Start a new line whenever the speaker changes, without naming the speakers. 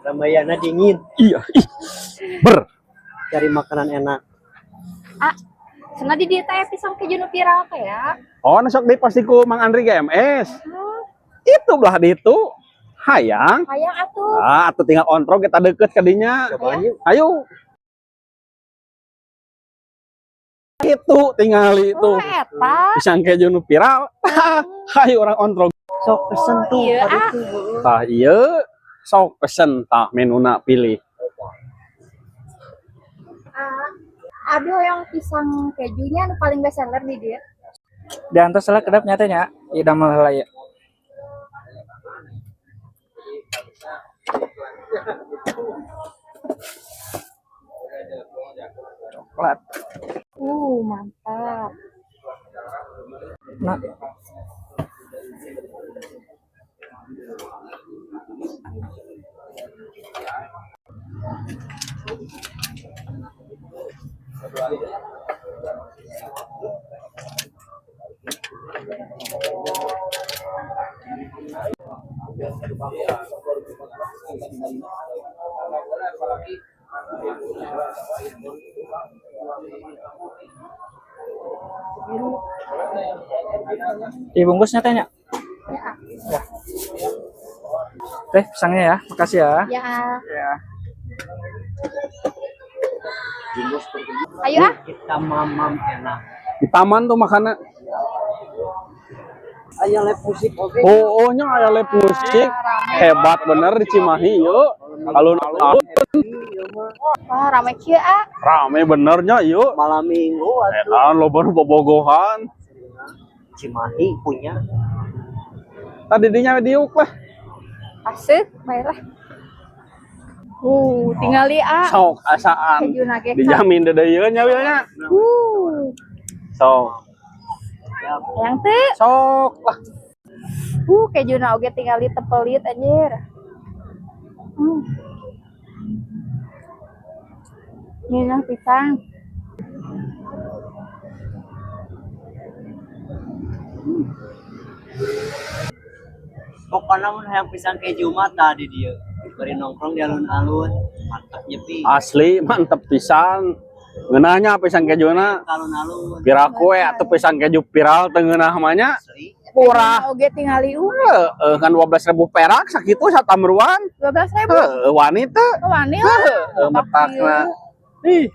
Ramayana dingin.
Iya, ih. Ber.
Cari makanan enak.
Ah, sana di dia teh pisang keju nu viral teh ya.
Oh, nasok di pasti ku Mang Andri GMS.
Hmm,
Itu belah di itu. Hayang.
hayang atuh.
Ah, atuh tinggal ontrol kita deket ke dinya.
Coba yuk.
Ayo. Itu tinggal itu.
Eta.
Pisang keju nu viral. Hayu orang ontrol.
Sok pesen tuh.
Iya,
tadi
ah.
tuh.
Tah iya. Sok pesen tah menuna pilih.
Aduh yang pisang kejunya nu paling best seller di dia.
Di antos lah kedap nyatanya idam lah ya. Coklat.
Mantap.
Nah, dibungkusnya tanya. Ya. Teh pisangnya ya, makasih ya.
Ya.
Ya.
Ayo ah.
Kita mamam enak.
Di taman tuh makannya.
Ayo live musik oke.
Oh, nya aya live musik. Hebat bener di Cimahi yuk. Alun-alun
Wah, ramai kieu ah.
rame benernya yuk.
Malam minggu atuh.
Edan loba nu bobogohan.
Cimahi punya.
Tadi dinya diuk lah.
Asik, baiklah. Tinggal li ah.
Sok asaan.
Keju nugget.
Dijamin dedeyeun nya wieu nya. Sok.
Yang teh.
Sok lah.
Keju na oge tinggal li tepelit anjir. Ini nah pisang.
Pokoknya mun hayang pisang keju mata di dia. Bari nongkrong di alun-alun. Mantap nyepi.
Asli mantep pisan. Ngeunahnya pisang kejuna
Alun-alun.
viral kue atau pisang keju viral teu ngeunah mah nya.
Asli.
Murah.
Oge tinggal li
Kan 12.000 perak sakitu satamruan.
12.000.
Wanita.
Wani lah.
Metakna. Ih,